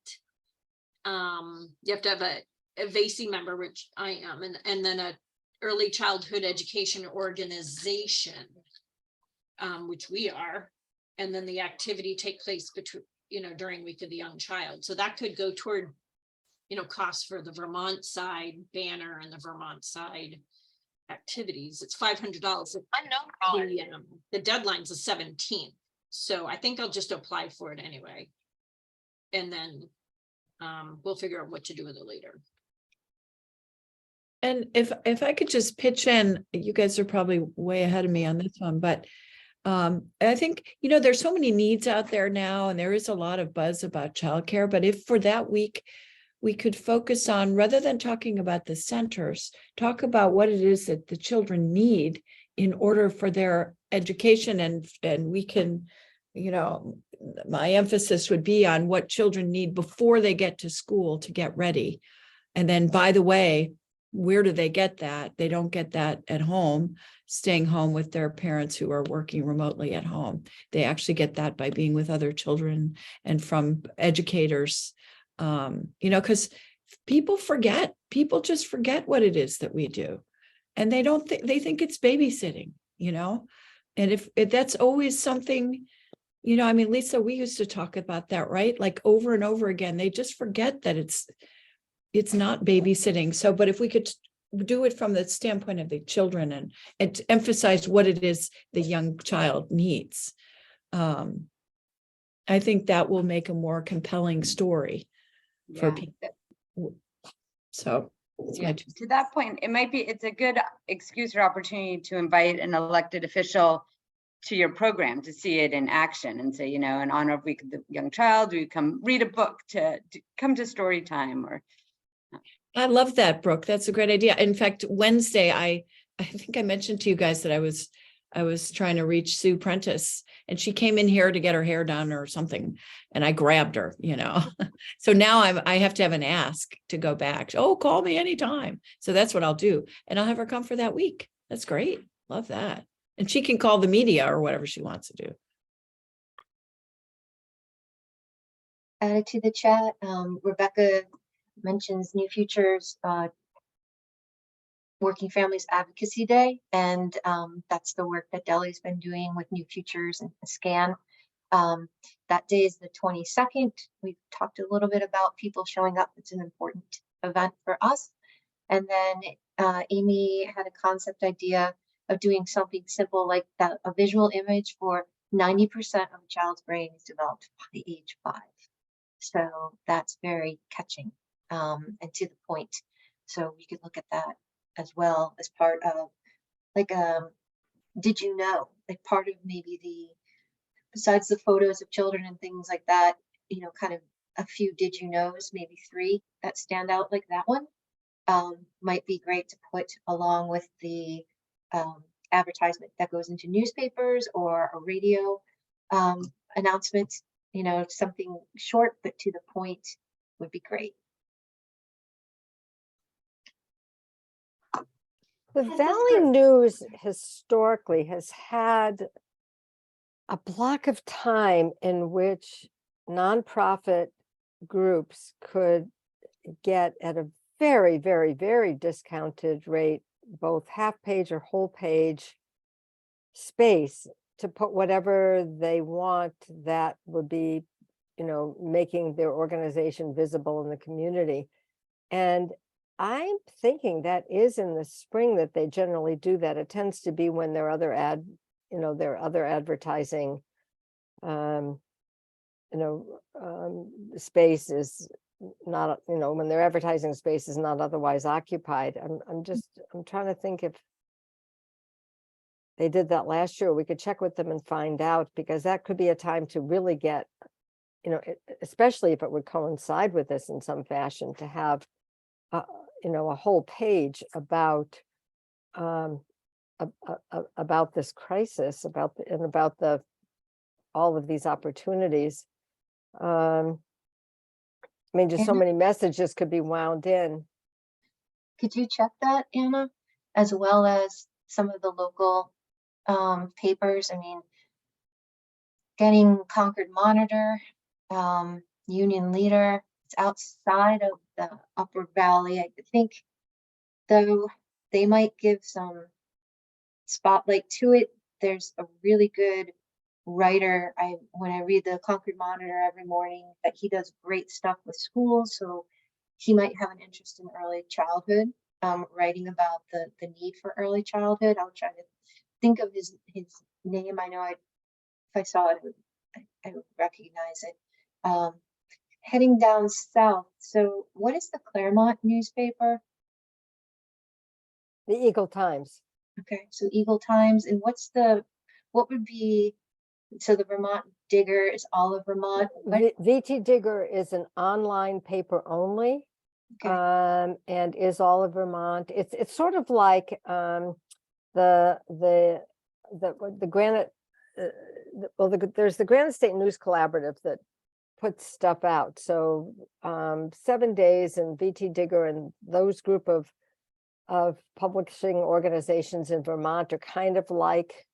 Speaker 8: You have to have a VAC member, which I am, and then a early childhood education organization, which we are. And then the activity take place between, during Week of the Young Child. So that could go toward, costs for the Vermont side banner and the Vermont side activities. It's $500. The deadline's the 17th. So I think I'll just apply for it anyway. And then we'll figure out what to do with it later.
Speaker 6: And if I could just pitch in, you guys are probably way ahead of me on this one, but I think, there's so many needs out there now, and there is a lot of buzz about childcare, but if for that week, we could focus on, rather than talking about the centers, talk about what it is that the children need in order for their education, and we can, my emphasis would be on what children need before they get to school to get ready. And then, by the way, where do they get that? They don't get that at home, staying home with their parents who are working remotely at home. They actually get that by being with other children and from educators, because people just forget what it is that we do. And they don't think, they think it's babysitting, and if that's always something, Lisa, we used to talk about that, right? Like over and over again, they just forget that it's not babysitting. So, but if we could do it from the standpoint of the children and emphasize what it is the young child needs, I think that will make a more compelling story for people. So
Speaker 4: to that point, it's a good excuse or opportunity to invite an elected official to your program to see it in action and say, in honor of Week of the Young Child, we come read a book to come to story time or.
Speaker 6: I love that, Brooke. That's a great idea. In fact, Wednesday, I think I mentioned to you guys that I was trying to reach Sue Prentice, and she came in here to get her hair done or something, and I grabbed her, So now I have to have an ask to go back. Oh, call me anytime. So that's what I'll do. And I'll have her come for that week. That's great. Love that. And she can call the media or whatever she wants to do.
Speaker 1: Added to the chat, Rebecca mentions New Futures Working Families Advocacy Day, and that's the work that Deli's been doing with New Futures and SCAN. That day is the 22nd. We've talked a little bit about people showing up. It's an important event for us. And then Amy had a concept idea of doing something simple like that, a visual image for 90% of a child's brain is developed by age 5. So that's very catching and to the point. So we could look at that as well as part of like did you know, like part of maybe besides the photos of children and things like that, kind of a few did you knows, maybe 3 that stand out like that one might be great to put along with the advertisement that goes into newspapers or a radio announcement. Something short but to the point would be great.
Speaker 7: The Valley News historically has had a block of time in which nonprofit groups could get at a very, very, very discounted rate, both half page or whole page space to put whatever they want that would be, making their organization visible in the community. And I'm thinking that is in the spring that they generally do that. It tends to be when their other advertising, space is not, when their advertising space is not otherwise occupied. I'm trying to think if they did that last year. We could check with them and find out, because that could be a time to really get, especially if it would coincide with this in some fashion, to have a whole page about this crisis, about all of these opportunities. Just so many messages could be wound in.
Speaker 1: Could you check that, Anna, as well as some of the local papers? Getting Concord Monitor, Union Leader, it's outside of the Upper Valley. I think, though, they might give some spotlight to it. There's a really good writer. When I read the Concord Monitor every morning, that he does great stuff with schools. So he might have an interest in early childhood, writing about the need for early childhood. I'll try to think of his name. I know if I saw it, I would recognize it. Heading down south. So what is the Claremont newspaper?
Speaker 7: The Eagle Times.
Speaker 1: Okay, so Eagle Times. And what would be, so the Vermont Digger is all of Vermont?
Speaker 7: VT Digger is an online paper only. Okay. And is all of Vermont. It's sort of like the Granite, there's the Granite State News Collaborative that puts stuff out. So 7 Days and VT Digger and those group of publishing organizations in Vermont are kind of like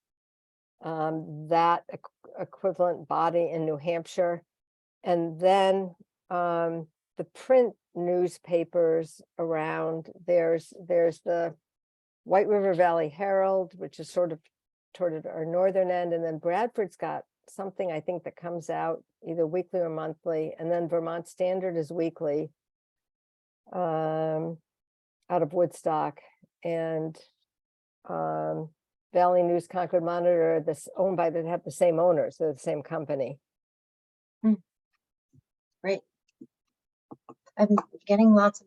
Speaker 7: that equivalent body in New Hampshire. And then the print newspapers around, there's the White River Valley Herald, which is sort of toward our northern end, and then Bradford's got something I think that comes out either weekly or monthly, and then Vermont Standard is weekly, out of Woodstock, and Valley News, Concord Monitor, owned by, that have the same owners, they're the same company.
Speaker 1: Great. I'm getting lots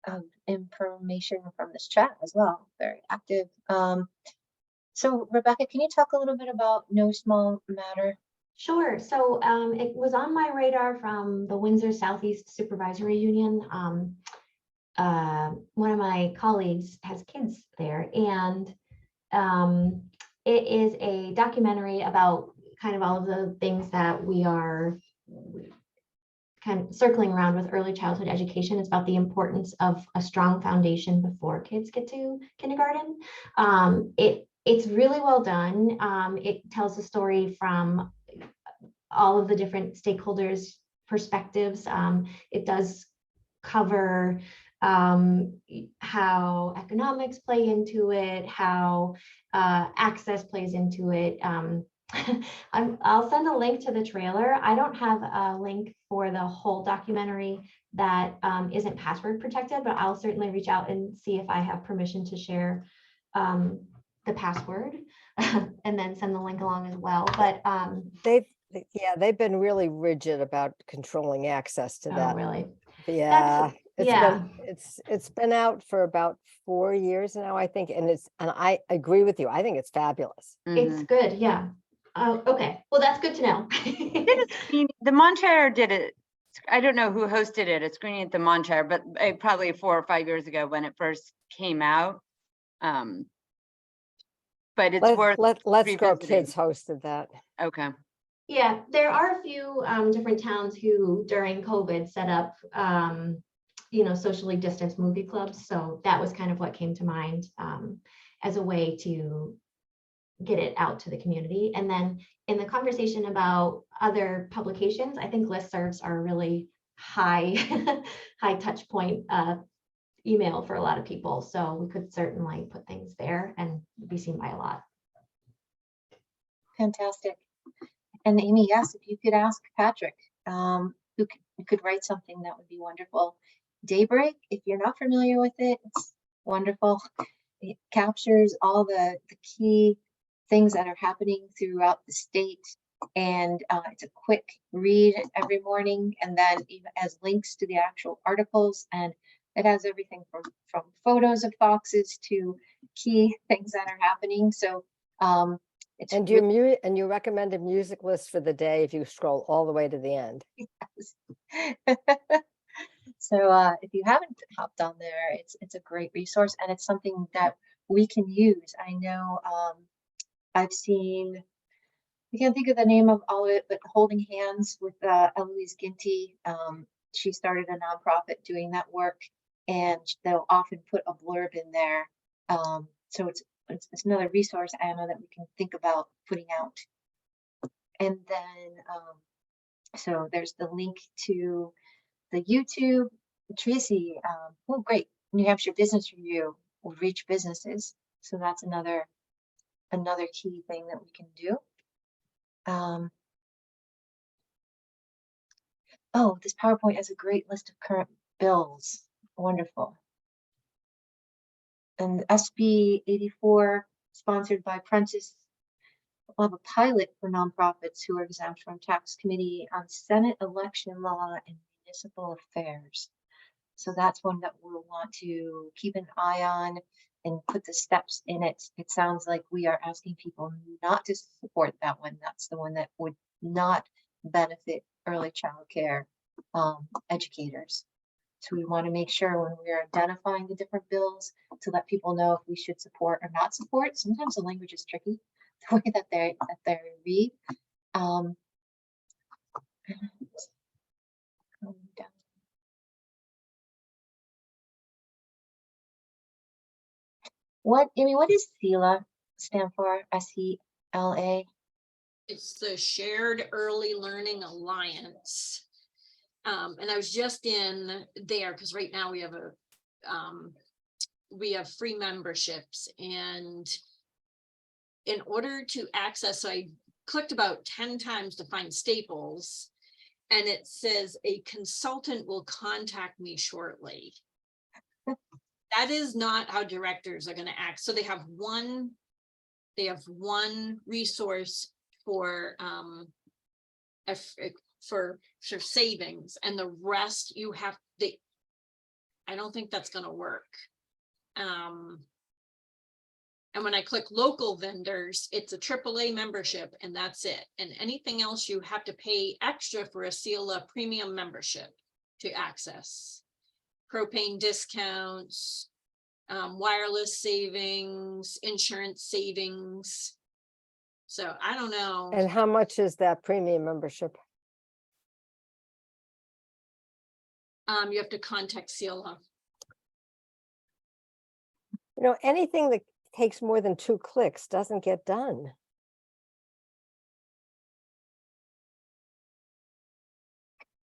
Speaker 1: of information from this chat as well. Very active. So Rebecca, can you talk a little bit about No Small Matter?
Speaker 3: Sure. So it was on my radar from the Windsor Southeast Supervisory Union. One of my colleagues has kids there, and it is a documentary about kind of all of the things that we are kind of circling around with early childhood education. It's about the importance of a strong foundation before kids get to kindergarten. It's really well done. It tells the story from all of the different stakeholders' perspectives. It does cover how economics play into it, how access plays into it. I'll send a link to the trailer. I don't have a link for the whole documentary that isn't password protected, but I'll certainly reach out and see if I have permission to share the password and then send the link along as well. But
Speaker 7: they've been really rigid about controlling access to that.
Speaker 3: Oh, really?
Speaker 7: Yeah.
Speaker 3: Yeah.
Speaker 7: It's been out for about 4 years now, I think, and I agree with you. I think it's fabulous.
Speaker 3: It's good. Yeah. Okay. Well, that's good to know.
Speaker 4: The Montshire did it. I don't know who hosted it. A screening at the Montshire, but probably 4 or 5 years ago when it first came out. But it's worth
Speaker 7: Let's Grow
Speaker 4: revisiting.
Speaker 7: Kids hosted that.
Speaker 4: Okay.
Speaker 3: Yeah, there are a few different towns who during COVID set up, socially distanced movie clubs. So that was kind of what came to mind as a way to get it out to the community. And then in the conversation about other publications, I think listservs are a really high, high touch point email for a lot of people. So we could certainly put things there and be seen by a lot.
Speaker 1: Fantastic. And Amy, yes, if you could ask Patrick, who could write something, that would be wonderful. Daybreak, if you're not familiar with it, it's wonderful. It captures all the key things that are happening throughout the state. And it's a quick read every morning, and then even has links to the actual articles, and it has everything from photos of foxes to key things that are happening. So it's
Speaker 7: And you recommend a music list for the day if you scroll all the way to the end.
Speaker 1: Yes. So if you haven't hopped on there, it's a great resource, and it's something that we can use. I know I've seen, I can't think of the name of all of it, but Holding Hands with Eloise Ginty. She started a nonprofit doing that work, and they'll often put a blurb in there. So it's another resource, Anna, that we can think about putting out. And then, so there's the link to the YouTube. Tracy, oh great, New Hampshire Business Review will reach businesses. So that's another key thing that we can do. Oh, this PowerPoint has a great list of current bills. Wonderful. And SB 84, sponsored by Prentice, will have a pilot for nonprofits who are exempt from tax committee on Senate election law and municipal affairs. So that's one that we'll want to keep an eye on and put the steps in it. It sounds like we are asking people not to support that one. That's the one that would not benefit early childcare educators. So we want to make sure when we're identifying the different bills to let people know if we should support or not support. Sometimes the language is tricky, the way that they read. What does SELA stand for? SELA?
Speaker 8: It's the Shared Early Learning Alliance. And I was just in there because right now we have free memberships, and in order to access, so I clicked about 10 times to find Staples, and it says a consultant will contact me shortly. That is not how directors are going to act. So they have one resource for savings, and the rest you have. I don't think that's going to work. And when I click local vendors, it's a AAA membership and that's it. And anything else you have to pay extra for a CELA premium membership to access. Propane discounts, wireless savings, insurance savings. So I don't know.
Speaker 7: And how much is that premium membership?
Speaker 8: You have to contact CELA.
Speaker 7: You know, anything that takes more than 2 clicks doesn't get done.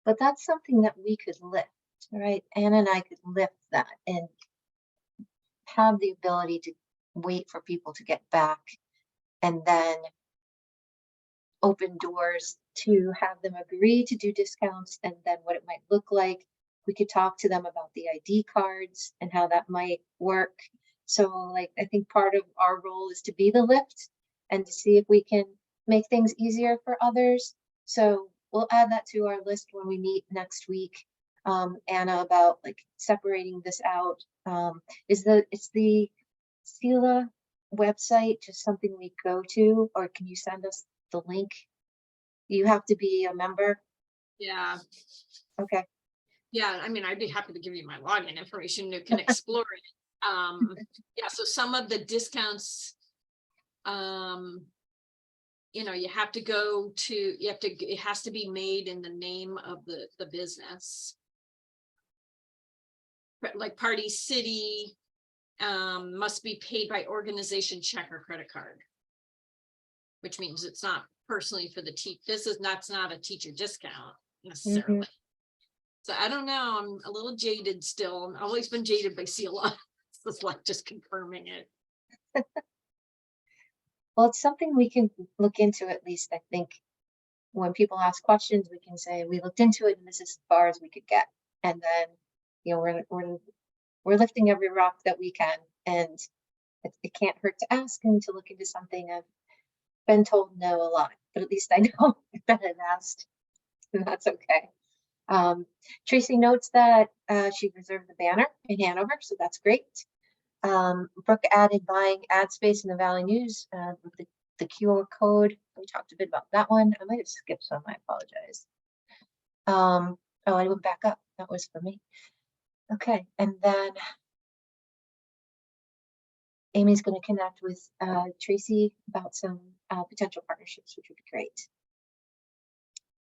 Speaker 1: But that's something that we could lift, right? Anna and I could lift that and have the ability to wait for people to get back and then open doors to have them agree to do discounts and then what it might look like. We could talk to them about the ID cards and how that might work. So like, I think part of our role is to be the lift and to see if we can make things easier for others. So we'll add that to our list when we meet next week, Anna, about like separating this out. Is the CELA website just something we go to, or can you send us the link? You have to be a member.
Speaker 8: Yeah.
Speaker 1: Okay.
Speaker 8: Yeah, I mean, I'd be happy to give you my login information. You can explore it. Yeah, so some of the discounts, you know, you have to go to, it has to be made in the name of the business. Like Party City, must be paid by organization, check, or credit card. Which means it's not personally for the teacher. That's not a teacher discount necessarily.
Speaker 1: Mhm.
Speaker 8: So I don't know, I'm a little jaded still. I've always been jaded by CELA. It's like just confirming it.
Speaker 1: Well, it's something we can look into at least. I think when people ask questions, we can say, we looked into it and this is as far as we could get. And then, you know, we're lifting every rock that we can, and it can't hurt to ask and to look into something. I've been told no a lot, but at least I know that I've asked, and that's okay. Tracy notes that she reserved the banner in Hanover, so that's great. Brooke added buying ad space in the Valley News with the QR code. We talked a bit about that one. I might have skipped some, I apologize. Oh, I went back up. That was for me. Okay, and then Amy's going to connect with Tracy about some potential partnerships, which would be great.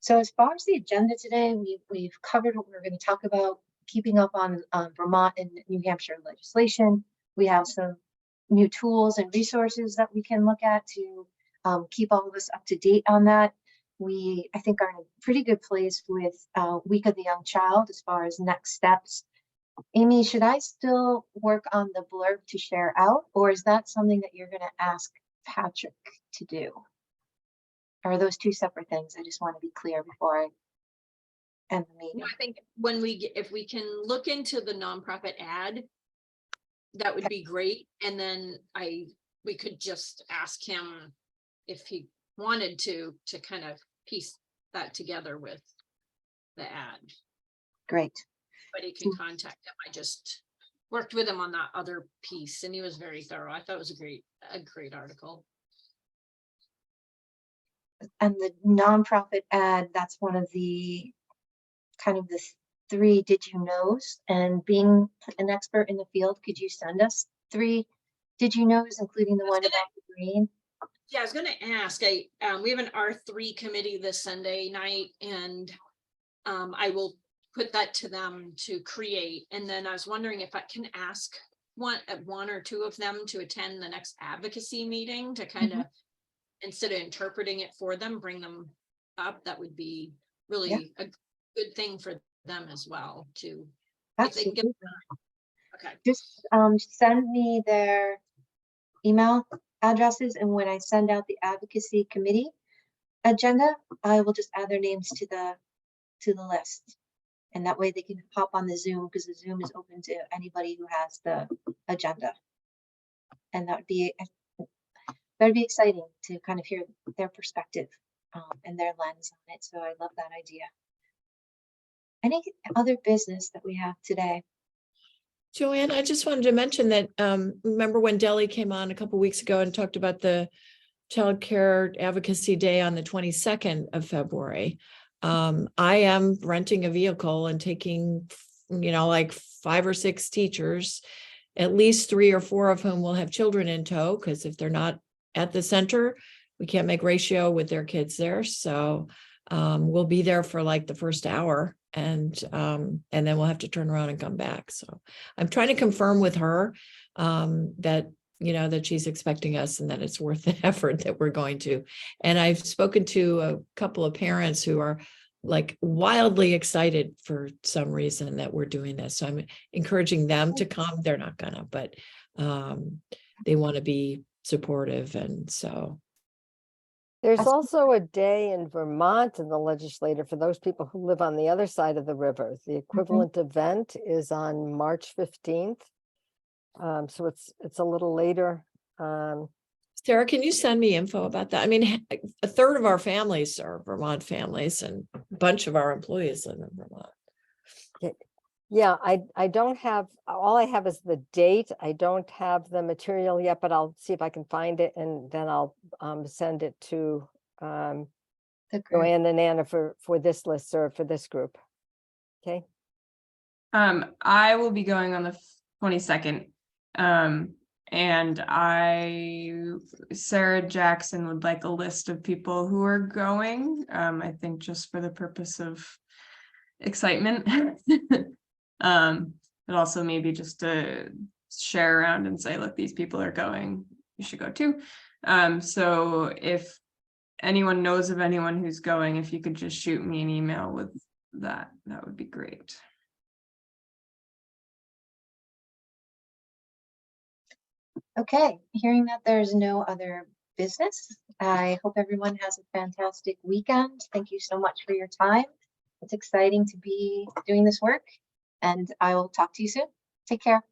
Speaker 1: So as far as the agenda today, we've covered what we're going to talk about, keeping up on Vermont and New Hampshire legislation. We have some new tools and resources that we can look at to keep all of us up to date on that. We, I think, are in a pretty good place with Week of the Young Child as far as next steps. Amy, should I still work on the blurb to share out, or is that something that you're going to ask Patrick to do? Or are those two separate things? I just want to be clear before I end the meeting.
Speaker 8: I think if we can look into the nonprofit ad, that would be great. And then we could just ask him if he wanted to kind of piece that together with the ad.
Speaker 1: Great.
Speaker 8: But he can contact him. I just worked with him on that other piece and he was very thorough. I thought it was a great article.
Speaker 1: And the nonprofit ad, that's one of the kind of the 3 did you knows, and being an expert in the field, could you send us 3 did you knows, including the one about the green?
Speaker 8: Yeah, I was going to ask. We have an R3 committee this Sunday night, and I will put that to them to create. And then I was wondering if I can ask one or two of them to attend the next advocacy meeting to kind of, instead of interpreting it for them, bring them up. That would be really a good thing for them as well too.
Speaker 1: Absolutely.
Speaker 8: Okay.
Speaker 1: Just send me their email addresses, and when I send out the advocacy committee agenda, I will just add their names to the list, and that way they can hop on the Zoom, because the Zoom is open to anybody who has the agenda, and that'd be exciting to kind of hear their perspective and their lens on it. So I love that idea. Any other business that we have today?
Speaker 6: Joanne, I just wanted to mention that, remember when Delhi came on a couple weeks ago and talked about the childcare advocacy day on the 22nd of February. I am renting a vehicle and taking, like 5 or 6 teachers, at least 3 or 4 of whom will have children in tow, because if they're not at the center, we can't make ratio with their kids there. So we'll be there for like the first hour, and then we'll have to turn around and come back. So I'm trying to confirm with her that that she's expecting us and that it's worth the effort that we're going to. And I've spoken to a couple of parents who are like wildly excited for some reason that we're doing this. So I'm encouraging them to come. They're not gonna, but they want to be supportive. And so
Speaker 7: There's
Speaker 1: That's-
Speaker 7: also a day in Vermont in the legislature for those people who live on the other side of the river. The equivalent event is on March 15th. So it's a little later.
Speaker 6: Sarah, can you send me info about that? I mean, a third of our families are Vermont families, and a bunch of our employees live in Vermont.
Speaker 7: Yeah, I don't have, all I have is the date. I don't have the material yet, but I'll see if I can find it, and then I'll send it to
Speaker 1: The group.
Speaker 7: Joanne and Anna for this list or for this group. Okay.
Speaker 2: I will be going on the 22nd. And Sarah Jackson would like a list of people who are going, I think just for the purpose of excitement. But also maybe just to share around and say, look, these people are going, you should go too. So if anyone knows of anyone who's going, if you could just shoot me an email with that would be great.
Speaker 1: Okay, hearing that there's no other business, I hope everyone has a fantastic weekend. Thank you so much for your time. It's exciting to be doing this work, and I will talk to you soon. Take care.